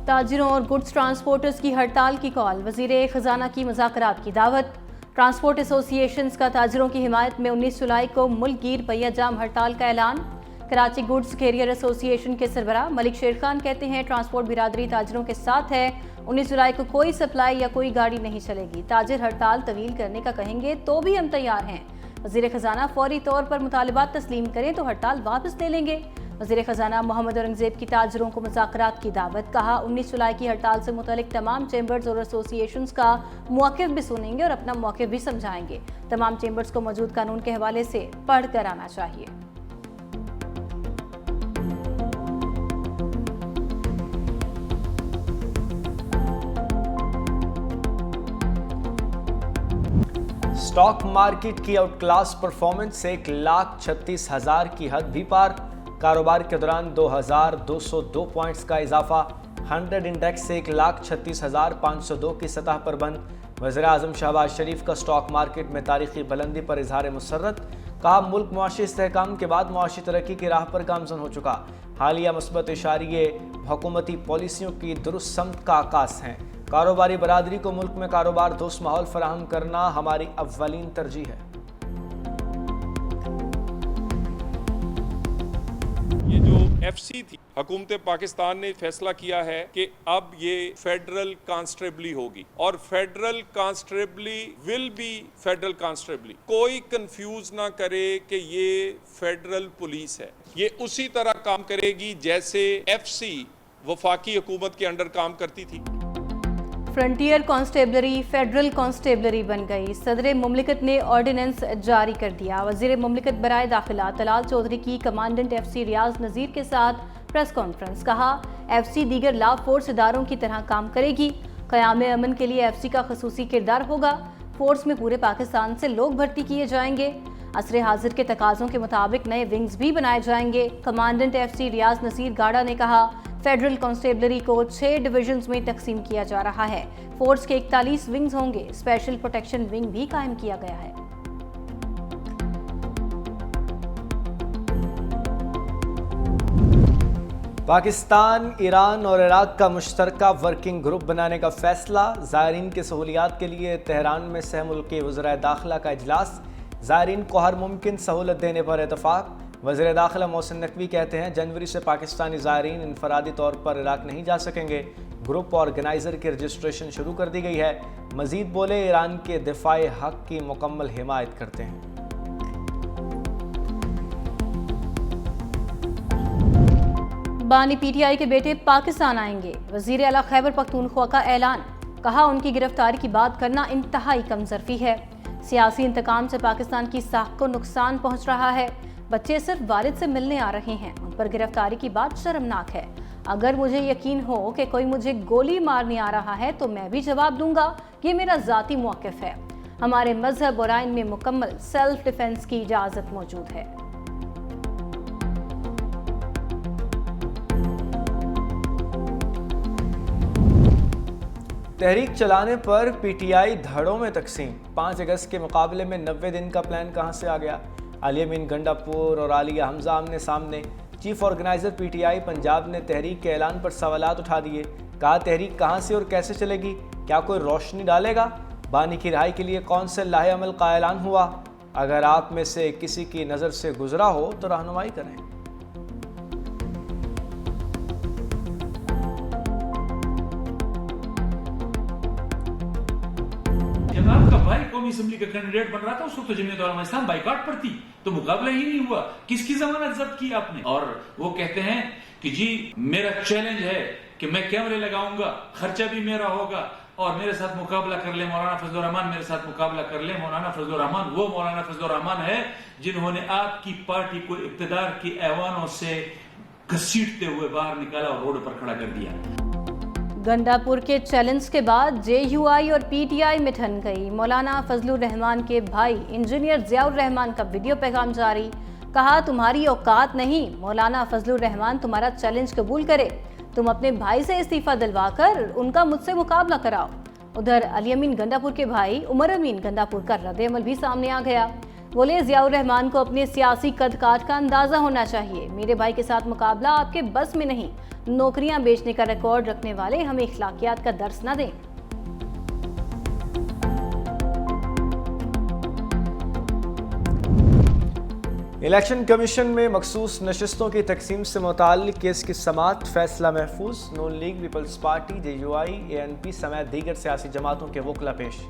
ताजिरों और goods transporters की हड़ताल की कॉल, वज़ीर ख़जाना की मुज़ाकरात की दावत। ट्रांसपोर्ट एसोसिएशंस का ताजिरों की हिमायत में 19 जुलाई को मुल्क गिर पहिया जाम हड़ताल का ऐलान। कराची गुड्स कैरियर एसोसिएशन के सरबराह मलिक शेर खान कहते हैं ट्रांसपोर्ट बिरादरी ताजिरों के साथ है। 19 जुलाई को कोई सप्लाई या कोई गाड़ी नहीं चलेगी। ताजिर हड़ताल तवील करने का कहेंगे तो भी हम तैयार हैं। वज़ीर ख़जाना फौरी तौर पर मुतालिबात तस्लीम करें तो हड़ताल वापस ले लेंगे। वज़ीर ख़जाना मोहम्मद औरंगज़ेब की ताजिरों को मुज़ाकरात की दावत। कहा 19 जुलाई की हड़ताल से मुतल्लिक तमाम चैम्बर्स और एसोसिएशंस का मौक़िफ़ भी सुनेंगे और अपना मौक़िफ़ भी समझाएंगे। तमाम चैम्बर्स को मौजूद कानून के हवाले से पढ़ कर आना चाहिए। स्टॉक मार्केट की आउट क्लास परफॉर्मेंस से 1,36,000 की हद भी पार। कारोबार के दौरान 2,202 पॉइंट्स का इजाफा। 100 इंडेक्स से 1,36,502 की सतह पर बंद। वज़ीर आज़म शहबाज शरीफ का स्टॉक मार्केट में तारीखी बुलंदी पर इजहार मुसर्रत। कहा मुल्क मुआशी इस्तेहकाम के बाद मुआशी तरक्की की राह पर गामजन हो चुका। हालिया मुस्बत इशारे हुकूमती पॉलिसियों की दुरुस्त समत का आकाश हैं। कारोबारी बरादरी को मुल्क में कारोबार दोस्त माहौल फराहम करना हमारी अव्वलीन तरजीह है। ये जो FC थी, हुकूमत पाकिस्तान ने फैसला किया है कि अब ये फेडरल कांस्टेबली होगी और फेडरल कांस्टेबली विल बी फेडरल कांस्टेबली। कोई कंफ्यूज ना करे कि ये फेडरल पुलिस है। ये उसी तरह काम करेगी जैसे FC वफाकी हुकूमत के अंडर काम करती थी। फ्रंटियर कांस्टेबलरी फेडरल कांस्टेबलरी बन गई। सदर मुमलिकत ने ऑर्डिनेंस जारी कर दिया। वज़ीर मुमलिकत बराए दाखिला तलाल चौधरी की कमांडेंट FC रियाज नज़ीर के साथ प्रेस कॉन्फ्रेंस। कहा FC दीगर लॉ फोर्स इदारों की तरह काम करेगी। क़याम अमन के लिए FC का खसूसी किरदार होगा। फोर्स में पूरे पाकिस्तान से लोग भर्ती किए जाएंगे। असरे हाजिर के तकाज़ों के मुताबिक नए विंग्स भी बनाए जाएंगे। कमांडेंट FC रियाज नसीर गाड़ा ने कहा फेडरल कांस्टेबलरी को 6 डिवीजन्स में तकसीम किया जा रहा है। फोर्स के 41 विंग्स होंगे। स्पेशल प्रोटेक्शन विंग भी कायम किया गया है। पाकिस्तान, ईरान और इराक का मुश्तरका वर्किंग ग्रुप बनाने का फैसला। ज़ायरीन की सहूलियात के लिए तेहरान में सहमुल्की वज़राए दाखिला का इजलास। ज़ायरीन को हर मुमकिन सहूलत देने पर इतफाक़। वज़ीर दाखिला मोहसिन नकवी कहते हैं जनवरी से पाकिस्तानी ज़ायरीन इनफरादी तौर पर इराक नहीं जा सकेंगे। ग्रुप ऑर्गेनाइज़र की रजिस्ट्रेशन शुरू कर दी गई है। मज़ीद बोले ईरान के दिफ़ाए हक़ की मुकम्मल हिमायत करते हैं। बानी PTI के बेटे पाकिस्तान आएंगे। वज़ीर आला खैबर पख्तूनख्वा का ऐलान। कहा उनकी गिरफ्तारी की बात करना इंतहाई कमज़रफ़ी है। सियासी इंतकाम से पाकिस्तान की साख को नुकसान पहुँच रहा है। बच्चे सिर्फ वालिद से मिलने आ रहे हैं। उन पर गिरफ्तारी की बात शर्मनाक है। अगर मुझे यकीन हो कि कोई मुझे गोली मारने आ रहा है तो मैं भी जवाब दूंगा। ये मेरा ज़ाती मौक़िफ़ है। हमारे मजहब और आइन में मुकम्मल सेल्फ डिफेंस की इजाज़त मौजूद है। तहरीक चलाने पर PTI धड़ों में तकसीम। 5 अगस्त के मुकाबले में 90 दिन का प्लान कहां से आ गया। अली-अमीन गंडापुर और आलिया हमजा आमने सामने। चीफ ऑर्गेनाइजर PTI पंजाब ने तहरीक के ऐलान पर सवालात उठा दिए। कहा तहरीक कहां से और कैसे चलेगी, क्या कोई रोशनी डालेगा। बानी की रिहाई के लिए कौन से लाहे अमल का ऐलान हुआ। अगर आप में से किसी की नज़र से गुजरा हो तो रहनुमाई करें। जब आपका भाई कौमी असेंबली का कैंडिडेट बन रहा था उस वक्त तो जमीयत उलमा इस्लाम बाइकआउट पर थी, तो मुकाबला ही नहीं हुआ। किसकी जमानत जब्त की आपने। और वो कहते हैं कि जी मेरा चैलेंज है कि मैं कैमरे लगाऊंगा, खर्चा भी मेरा होगा और मेरे साथ मुकाबला कर ले मौलाना फजलुर रहमान, मेरे साथ मुकाबला कर ले। मौलाना फजलुर रहमान वो मौलाना फजलुर रहमान है जिन्होंने आपकी पार्टी को इक्तदार के ऐवानों से घसीटते हुए बाहर निकाला और रोड पर खड़ा कर दिया। गंडापुर के चैलेंज के बाद JUI और PTI में ठन गई। मौलाना फजलुर रहमान के भाई इंजीनियर ज़ियाउर रहमान का वीडियो पैगाम जारी। कहा तुम्हारी औकात नहीं, मौलाना फजलुर रहमान तुम्हारा चैलेंज कबूल करे। तुम अपने भाई से इस्तीफा दिलवाकर उनका मुझसे मुकाबला कराओ। उधर अली-अमीन गंडापुर के भाई उमर अमीन गंडापुर का रद्द-ए-अमल भी सामने आ गया। बोले ज़ियाउर रहमान को अपने सियासी कद काठ का अंदाजा होना चाहिए। मेरे भाई के साथ मुकाबला आपके बस में नहीं। नौकरियां बेचने का रिकॉर्ड रखने वाले हमें इखलाकियात का दर्स न दें। इलेक्शन कमीशन में मखसूस नशिस्तों की तकसीम से मुताल्लिक केस की समाअत फैसला महफूज। Noon league, peoples party, JUI, ANP समेत दीगर सियासी जमातों के वकला पेश।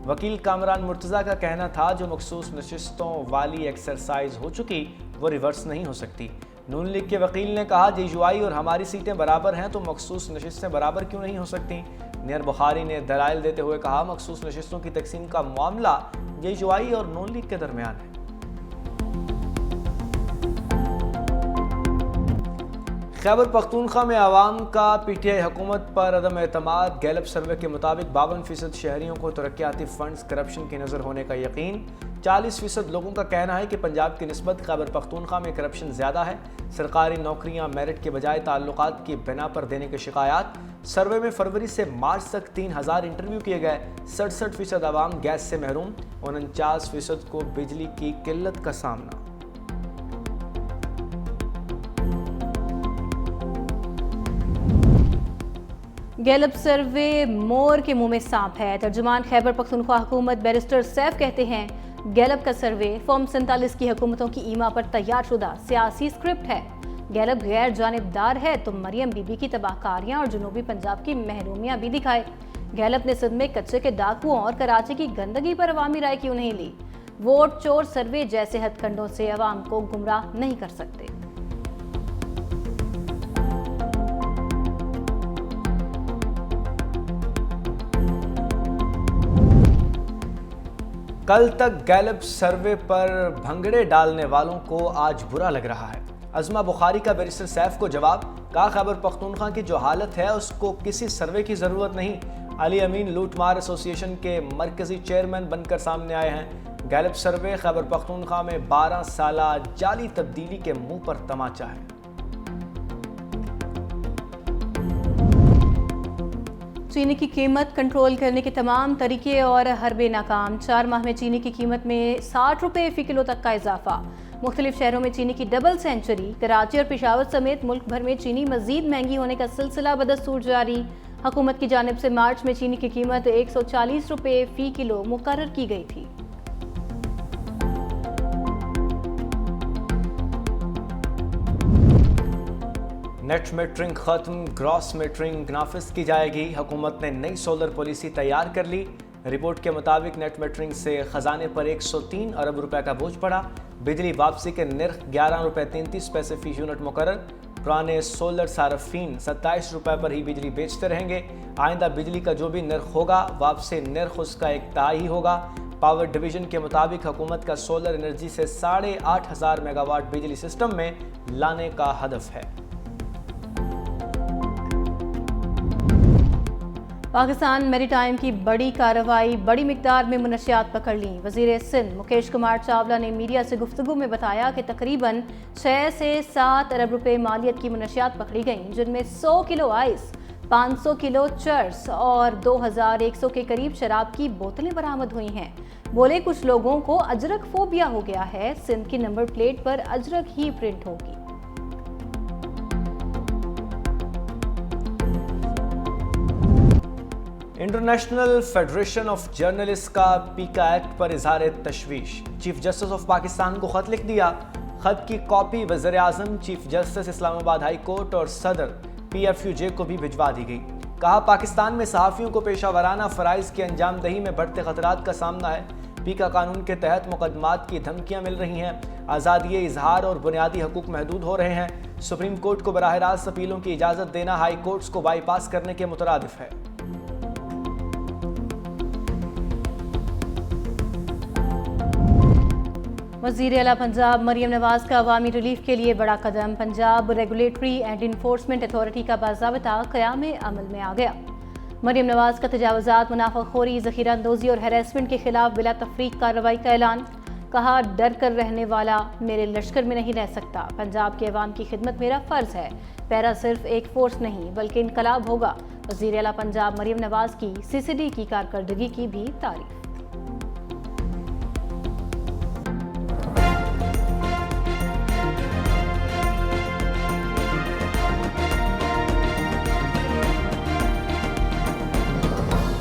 वकील कामरान मुर्तज़ा का कहना था जो मखसूस नशिस्तों वाली एक्सरसाइज हो चुकी वो रिवर्स नहीं हो सकती। नून लीग के वकील ने कहा JUI और हमारी सीटें बराबर हैं तो मखसूस नशिस्तें बराबर क्यों नहीं हो सकती। नियर बुखारी ने दलाइल देते हुए कहा मखसूस नशिस्तों की तकसीम का मामला JUI और नून लीग के दरमियान है। खैबर पख्तूनख्वा में आवाम का PTI हुकूमत पर अदम एतमाद। गैलप सर्वे के मुताबिक 52% शहरियों को तरक्याती फंड्स करप्शन की नज़र होने का यकीन। 40% लोगों का कहना है कि पंजाब की निस्बत खैबर पख्तूनख्वा में करप्शन ज़्यादा है। सरकारी नौकरियां मेरिट के बजाय ताल्लुकात की बिना पर देने की शिकायत। सर्वे में फरवरी से मार्च तक 3000 इंटरव्यू किए गए। 67% आवाम गैस से महरूम। 49% को बिजली की किल्लत का सामना। गैलप सर्वे मोर के मुंह में सांप है। तर्जुमान खैबर पख्तूनख्वा हुकूमत बैरिस्टर सैफ कहते हैं गैलप का सर्वे फॉर्म 47 की हुकूमतों की ईमा पर तैयार शुदा सियासी स्क्रिप्ट है। गैलप गैर जानिबदार है तो मरियम बीबी की तबाहकारियां और जनूबी पंजाब की महरूमियां भी दिखाए। गैलप ने सद में कच्चे के डाकुओं और कराची की गंदगी पर अवामी राय क्यों नहीं ली। वोट चोर सर्वे जैसे हथकंडों से अवाम को गुमराह नहीं कर सकते। कल तक गैलप सर्वे पर भंगड़े डालने वालों को आज बुरा लग रहा है। अज़मा बुखारी का बैरिस्टर सैफ को जवाब। कहा खैबर पख्तूनख्वा की जो हालत है उसको किसी सर्वे की ज़रूरत नहीं। अली अमीन लूटमार एसोसिएशन के मरकजी चेयरमैन बनकर सामने आए हैं। गैलप सर्वे खैबर पख्तूनख्वा में 12 साला जाली तब्दीली के मुंह पर तमाचा है। चीनी की कीमत कंट्रोल करने के तमाम तरीके और हरबे नाकाम। 4 माह में चीनी की कीमत में 60 रुपये फ़ी किलो तक का इजाफा। मुख्तलिफ शहरों में चीनी की डबल सेंचुरी। कराची और पेशावर समेत मुल्क भर में चीनी मजीद महंगी होने का सिलसिला बदस्तूर जारी। हुकूमत की जानिब से मार्च में चीनी की कीमत 140 रुपये फ़ी किलो मुकर्रर की गई थी। नेट मीटरिंग खत्म, ग्रॉस मीटरिंग नाफिज की जाएगी। हुकूमत ने नई सोलर पॉलिसी तैयार कर ली। रिपोर्ट के मुताबिक नेट मीटरिंग से खजाने पर 103 अरब रुपए का बोझ पड़ा। बिजली वापसी के निर्ख 11 रुपये 33 पैसे फी यूनिट मुकर्रर। पुराने सोलर सारफीन 27 रुपए पर ही बिजली बेचते रहेंगे। आइंदा बिजली का जो भी निर्ख होगा वापसी निर्ख उसका एक ताई होगा। पावर डिवीजन के मुताबिक हुकूमत का सोलर एनर्जी से 8500 मेगावाट बिजली सिस्टम में लाने का हदफ है। पाकिस्तान मैरीटाइम की बड़ी कार्रवाई, बड़ी मिकदार में मुनशियात पकड़ ली। वज़ीर सिंध मुकेश कुमार चावला ने मीडिया से गुफ्तगू में बताया कि तकरीबन 6 से 7 अरब रुपए मालियत की मुनशियात पकड़ी गईं, जिनमें 100 किलो आइस, 500 किलो चर्स और 2100 के करीब शराब की बोतलें बरामद हुई हैं। बोले कुछ लोगों को अजरक फोबिया हो गया है। सिंध की नंबर प्लेट पर अजरक ही प्रिंट होगी। इंटरनेशनल फेडरेशन ऑफ जर्नलिस्ट का पीका एक्ट पर इजहार तशवीश। चीफ जस्टिस ऑफ पाकिस्तान को खत लिख दिया। खत की कॉपी वज़ीर आज़म, chief justice Islamabad high court और सदर PFUJ को भी भिजवा दी गई। कहा पाकिस्तान में सहाफ़ियों को पेशा वराना फ़राइज़ की अंजाम दही में बढ़ते खतरात का सामना है। पीका कानून के तहत मुकदमात की धमकियाँ मिल रही हैं। आज़ादी इजहार और बुनियादी हकूक़ महदूद हो रहे हैं। सुप्रीम कोर्ट को बराह रास्त अपीलों की इजाज़त देना हाई कोर्ट्स को बाईपास करने के मुतरादिफ है। वज़ीर आला पंजाब मरियम नवाज का अवामी रिलीफ के लिए बड़ा कदम। Punjab regulatory and enforcement authority का बाज़ाब्ता क़याम अमल में आ गया। मरियम नवाज का तजावुज़ात, मुनाफ़ाखोरी, ज़ख़ीरा अंदोज़ी और हैरेसमेंट के खिलाफ बिला तफ़रीक़ कार्रवाई का ऐलान। कहा डर कर रहने वाला मेरे लश्कर में नहीं रह सकता। पंजाब के अवाम की खिदमत मेरा फ़र्ज़ है। पैरा सिर्फ एक फोर्स नहीं बल्कि इनकलाब होगा। वज़ीर आला पंजाब मरियम नवाज की CCD की कारकर्दगी की भी तारीफ।